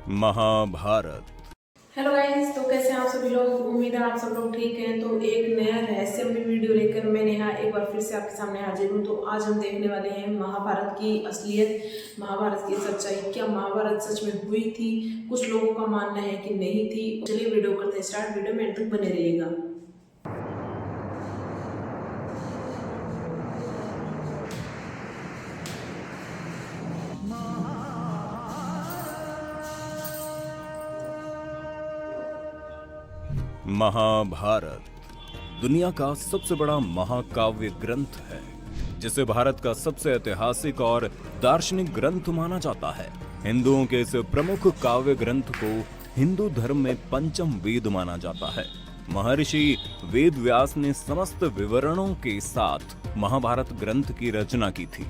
Mahabharat. Hello guys, तो कैसे हैं आप सभी लोग। उम्मीद है आप सब लोग ठीक हैं। तो एक नया रहस्यमय वीडियो लेकर मैं नेहा एक बार फिर से आपके सामने हाजिर हूँ। तो आज हम देखने वाले हैं महाभारत की असलियत, महाभारत की सच्चाई। क्या महाभारत सच में हुई थी? कुछ लोगों का मानना है कि नहीं थी। चलिए वीडियो करते हैं स्टार्ट। वीडियो में अंत तक बने रहिएगा। महाभारत दुनिया का सबसे बड़ा महाकाव्य ग्रंथ है, जिसे भारत का सबसे ऐतिहासिक और दार्शनिक ग्रंथ माना जाता है। हिंदुओं के इस प्रमुख काव्य ग्रंथ को हिंदू धर्म में पंचम वेद माना जाता है। महर्षि वेद व्यास ने समस्त विवरणों के साथ महाभारत ग्रंथ की रचना की थी।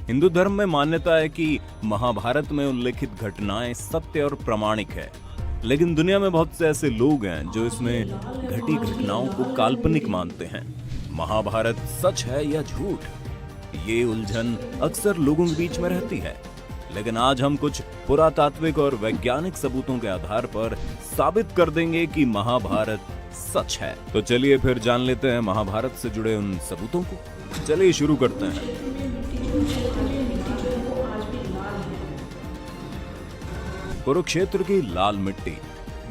हिंदू धर्म में मान्यता है कि महाभारत में उल्लेखित घटनाएं सत्य और प्रामाणिक है, लेकिन दुनिया में बहुत से ऐसे लोग हैं जो इसमें घटी घटनाओं को काल्पनिक मानते हैं। महाभारत सच है या झूठ, ये उलझन अक्सर लोगों के बीच में रहती है। लेकिन आज हम कुछ पुरातात्विक और वैज्ञानिक सबूतों के आधार पर साबित कर देंगे कि महाभारत सच है। तो चलिए फिर जान लेते हैं महाभारत से जुड़े उन सबूतों को। चलिए शुरू करते हैं। कुरुक्षेत्र की लाल मिट्टी।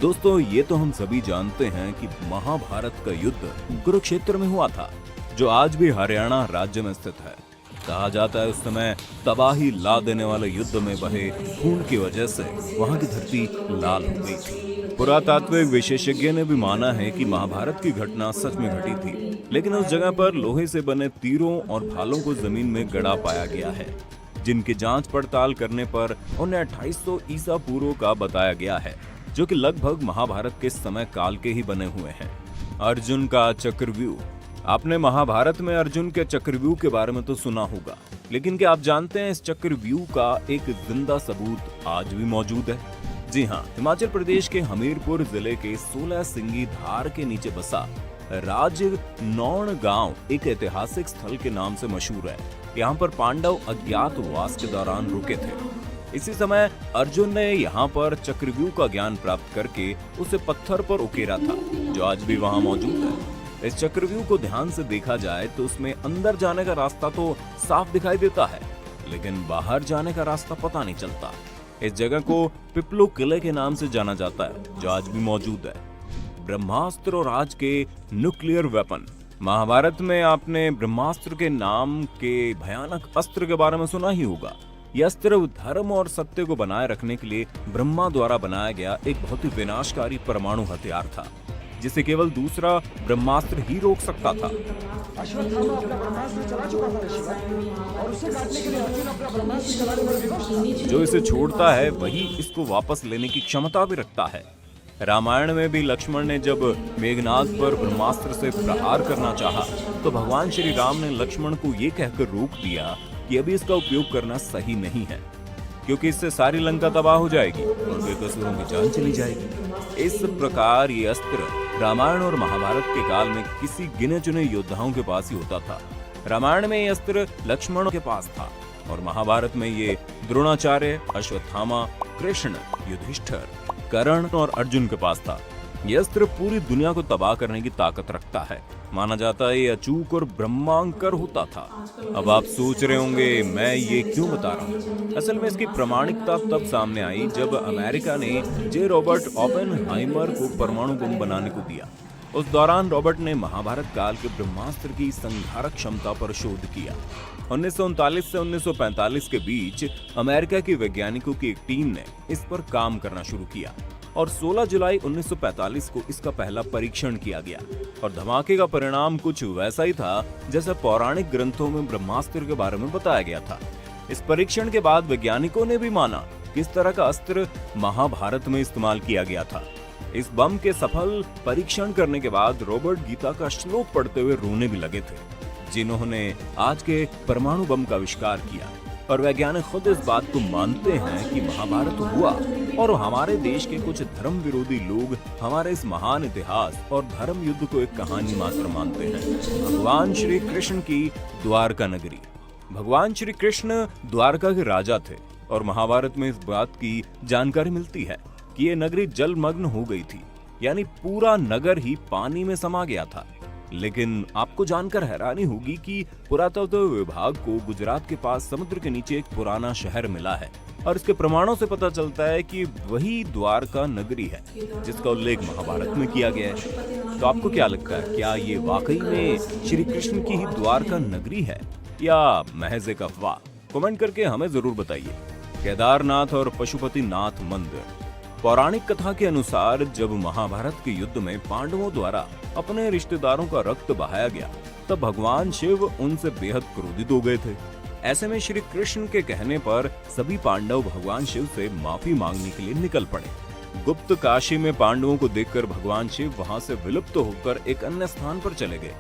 दोस्तों, ये तो हम सभी जानते हैं कि महाभारत का युद्ध कुरुक्षेत्र में हुआ था, जो आज भी हरियाणा राज्य में स्थित है। कहा जाता है उस समय तबाही ला देने वाले युद्ध में बहे खून की वजह से वहां की धरती लाल हो गई थी। पुरातात्विक विशेषज्ञ ने भी माना है कि महाभारत की घटना सच में घटी थी, लेकिन उस जगह पर लोहे से बने तीरों और भालों को जमीन में गड़ा पाया गया है, जिनकी जांच पड़ताल करने पर उन्हें 2800 ईसा पूर्व का बताया गया है, जो कि लगभग महाभारत के समय काल के ही बने हुए हैं। अर्जुन का चक्रव्यूह। आपने महाभारत में अर्जुन के चक्रव्यूह के बारे में तो सुना होगा, लेकिन क्या आप जानते हैं इस चक्रव्यूह का एक जिंदा सबूत आज भी मौजूद है? जी हाँ, हिमाचल प्रदेश के हमीरपुर जिले के 16 सिंगी धार के नीचे बसा राजनौण गांव एक ऐतिहासिक स्थल के नाम से मशहूर है। यहाँ पर पांडव अज्ञातवास के दौरान रुके थे। इसी समय अर्जुन ने यहाँ पर चक्रव्यूह का ज्ञान प्राप्त करके उसे पत्थर पर उकेरा था, जो आज भी वहाँ मौजूद है। इस चक्रव्यूह को ध्यान से देखा जाए तो उसमें अंदर जाने का रास्ता तो साफ दिखाई देता है, लेकिन बाहर जाने का रास्ता पता नहीं चलता। इस जगह को पिपलू किले के नाम से जाना जाता है, जो आज भी मौजूद है। ब्रह्मास्त्र और आज के न्यूक्लियर वेपन। महाभारत में आपने ब्रह्मास्त्र के नाम के भयानक अस्त्र के बारे में सुना ही होगा। यह अस्त्र धर्म और सत्य को बनाए रखने के लिए ब्रह्मा द्वारा बनाया गया एक बहुत ही विनाशकारी परमाणु हथियार था, जिसे केवल दूसरा ब्रह्मास्त्र ही रोक सकता था। अश्वत्थामा अपना ब्रह्मास्त्र चला चुका था ऋषिवर, और उसे काटने के लिए अर्जुन अपना ब्रह्मास्त्र चलाने पर विवश था। जो इसे छोड़ता है वही इसको वापस लेने की क्षमता भी रखता है। रामायण में भी लक्ष्मण ने जब मेघनाद पर ब्रह्मास्त्र से प्रहार करना चाहा, तो भगवान श्री राम ने लक्ष्मण को ये कहकर रोक दिया कि अभी इसका उपयोग करना सही नहीं है, क्योंकि इससे सारी लंका तबाह हो जाएगी और बेकसूरों की जान चली जाएगी। इस प्रकार ये अस्त्र रामायण और महाभारत के काल में किसी गिने चुने योद्धाओं के पास ही होता था। रामायण में ये अस्त्र लक्ष्मण के पास था और महाभारत में ये द्रोणाचार्य, अश्वत्थामा, कृष्ण, युधिष्ठिर, कर्ण और अर्जुन के पास था। यह अस्त्र पूरी दुनिया को तबाह करने की ताकत रखता है। माना जाता है ये अचूक और ब्रह्मांकर होता था। अब आप सोच रहे होंगे मैं ये क्यों बता रहा हूँ। असल में इसकी प्रामाणिकता तब सामने आई जब अमेरिका ने जे रॉबर्ट ओपेनहाइमर को परमाणु बम बनाने को दिया। उस दौरान रॉबर्ट ने महाभारत काल के ब्रह्मास्त्र की संहारक क्षमता पर शोध किया। 1939 से 1945 के बीच अमेरिका के वैज्ञानिकों की एक टीम ने इस पर काम करना शुरू किया और 16 जुलाई 1945 को इसका पहला परीक्षण किया गया। और धमाके का परिणाम कुछ वैसा ही था जैसा पौराणिक ग्रंथों में ब्रह्मास्त्र के बारे में बताया गया था। इस परीक्षण के बाद वैज्ञानिकों ने भी माना कि इस तरह का अस्त्र महाभारत में इस्तेमाल किया गया था। इस बम के सफल परीक्षण करने के बाद रॉबर्ट गीता का श्लोक पढ़ते हुए रोने भी लगे थे, जिन्होंने आज के परमाणु बम का आविष्कार किया। और वैज्ञानिक खुद इस बात को मानते हैं कि महाभारत हुआ और हमारे देश के कुछ धर्म विरोधी लोग हमारे इस महान इतिहास और धर्म युद्ध को एक कहानी मात्र मानते हैं। भगवान श्री कृष्ण की द्वारका नगरी। भगवान श्री कृष्ण द्वारका के राजा थे और महाभारत में इस बात की जानकारी मिलती है। कि ये नगरी जलमग्न हो गई थी, यानी पूरा नगर ही पानी में समा गया था। लेकिन आपको जानकर हैरानी होगी कि पुरातत्व विभाग को गुजरात के पास समुद्र के नीचे एक पुराना शहर मिला है और इसके प्रमाणों से पता चलता है कि वही द्वारका नगरी है जिसका उल्लेख महाभारत में किया गया है। तो आपको क्या लगता है, क्या ये वाकई में श्री कृष्ण की ही द्वारका नगरी है या महज एक अफवाह? कमेंट करके हमें जरूर बताइए। केदारनाथ और पशुपतिनाथ मंदिर। पौराणिक कथा के अनुसार जब महाभारत के युद्ध में पांडवों द्वारा अपने रिश्तेदारों का रक्त बहाया गया तब भगवान शिव उनसे बेहद क्रोधित हो गए थे। ऐसे में श्री कृष्ण के कहने पर सभी पांडव भगवान शिव से माफी मांगने के लिए निकल पड़े। गुप्त काशी में पांडवों को देखकर भगवान शिव वहां से विलुप्त होकर एक अन्य स्थान पर चले गए।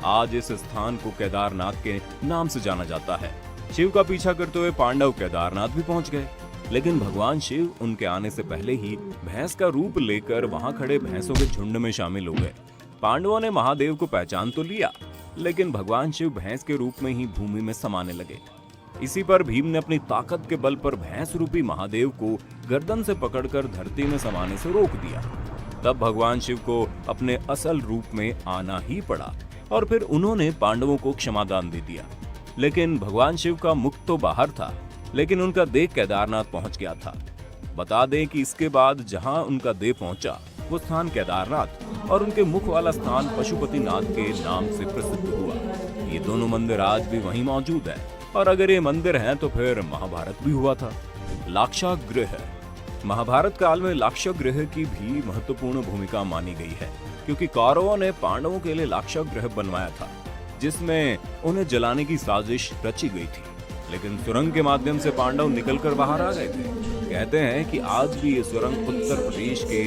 आज इस स्थान को केदारनाथ के नाम से जाना जाता है। शिव का पीछा करते हुए पांडव केदारनाथ भी पहुंच गए, लेकिन भगवान शिव उनके आने से पहले ही भैंस का रूप लेकर वहां खड़े भैंसों के झुंड में शामिल हो गए। पांडवों ने महादेव को पहचान तो लिया, लेकिन भगवान शिव भैंस के रूप में ही भूमि में समाने लगे। इसी पर भीम ने अपनी ताकत के बल पर भैंस रूपी महादेव को गर्दन से पकड़कर धरती में समाने से रोक दिया। तब भगवान शिव को अपने असल रूप में आना ही पड़ा और फिर उन्होंने पांडवों को क्षमादान दे दिया। लेकिन भगवान शिव का मुख तो बाहर था, लेकिन उनका देह केदारनाथ पहुंच गया था। बता दें कि इसके बाद जहां उनका देह पहुंचा वो स्थान केदारनाथ और उनके मुख वाला स्थान पशुपतिनाथ के नाम से प्रसिद्ध हुआ। ये दोनों मंदिर आज भी वहीं मौजूद है और अगर ये मंदिर हैं तो फिर महाभारत भी हुआ था। लाक्षागृह। महाभारत काल में लाक्षागृह की भी महत्वपूर्ण भूमिका मानी गई है, क्योंकि कौरवों ने पांडवों के लिए लाक्षागृह बनवाया था जिसमें उन्हें जलाने की साजिश रची गई थी, लेकिन सुरंग के माध्यम से पांडव निकलकर बाहर आ गए थे। कहते हैं कि आज भी ये सुरंग उत्तर प्रदेश के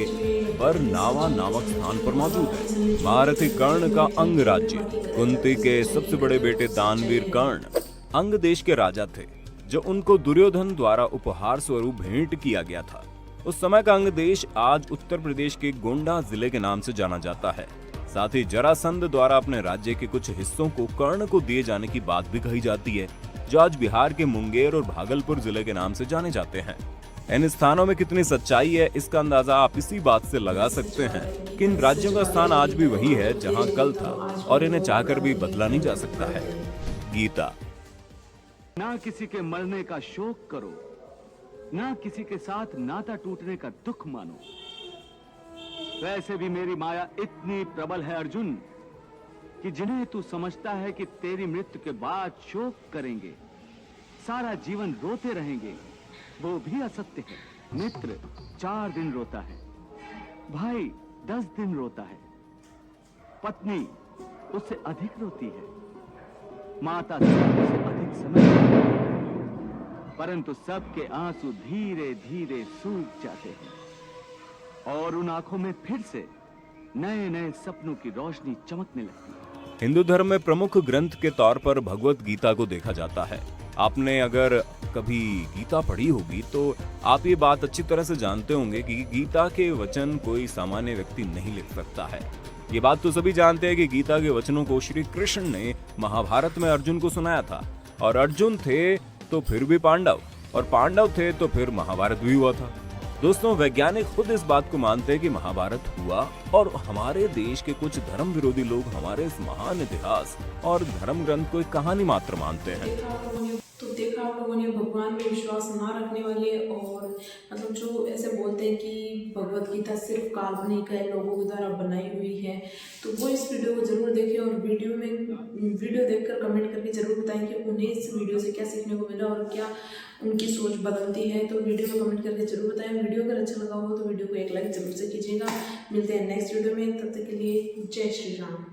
बरनावा नामक स्थान पर मौजूद है। महारथी कर्ण का अंग राज्य। कुंती के सबसे बड़े बेटे दानवीर कर्ण अंग देश के राजा थे, जो उनको दुर्योधन द्वारा उपहार स्वरूप भेंट किया गया था। उस समय का अंग देश आज उत्तर प्रदेश के गोंडा जिले के नाम से जाना जाता है। साथ ही जरासंध द्वारा अपने राज्य के कुछ हिस्सों को कर्ण को दिए जाने की बात भी कही जाती है, जो आज बिहार के मुंगेर और भागलपुर जिले के नाम से जाने जाते हैं। इन स्थानों में कितनी सच्चाई है इसका अंदाजा आप इसी बात से लगा सकते हैं कि इन राज्यों का स्थान आज भी वही है जहां कल था और इन्हें चाहकर भी बदला नहीं जा सकता है। गीता। ना किसी के मरने का शोक करो, ना किसी के साथ नाता टूटने का दुख मानो। वैसे भी मेरी माया इतनी प्रबल है अर्जुन कि जिन्हें तू समझता है कि तेरी मृत्यु के बाद शोक करेंगे, सारा जीवन रोते रहेंगे, वो भी असत्य है। मित्र 4 दिन रोता है, भाई 10 दिन रोता है, पत्नी उससे अधिक रोती है, माता उससे अधिक समय रोती है, परंतु सबके आंसू धीरे धीरे सूख जाते हैं और उन आंखों में फिर से नए नए सपनों की रोशनी चमकने लगती है। हिंदू धर्म में प्रमुख ग्रंथ के तौर पर भगवत गीता को देखा जाता है। आपने अगर कभी गीता पढ़ी होगी तो आप ये बात अच्छी तरह से जानते होंगे कि गीता के वचन कोई सामान्य व्यक्ति नहीं लिख सकता है। ये बात तो सभी जानते हैं कि गीता के वचनों को श्री कृष्ण ने महाभारत में अर्जुन को सुनाया था, और अर्जुन थे तो फिर भी पांडव, और पांडव थे तो फिर महाभारत भी हुआ था। दोस्तों, वैज्ञानिक खुद इस बात को मानते हैं कि महाभारत हुआ, और हमारे देश के कुछ धर्म विरोधी लोग हमारे इस महान इतिहास और धर्म ग्रंथ को एक कहानी मात्र मानते हैं। तो देखा आप लोगों ने भगवान में विश्वास ना रखने वाले और मतलब जो ऐसे बोलते हैं कि भगवत गीता सिर्फ काल्पनिक है, लोगों के द्वारा बनाई हुई है, तो वो इस वीडियो को जरूर देखें और वीडियो देखकर कमेंट करके जरूर बताएं कि उन्हें इस वीडियो से क्या सीखने को मिला और क्या उनकी सोच बदलती है। तो वीडियो में कमेंट करके जरूर बताएं। वीडियो अगर अच्छा लगा हो तो वीडियो को एक लाइक जरूर से कीजिएगा। मिलते हैं नेक्स्ट वीडियो में, तब तक के लिए जय श्री राम।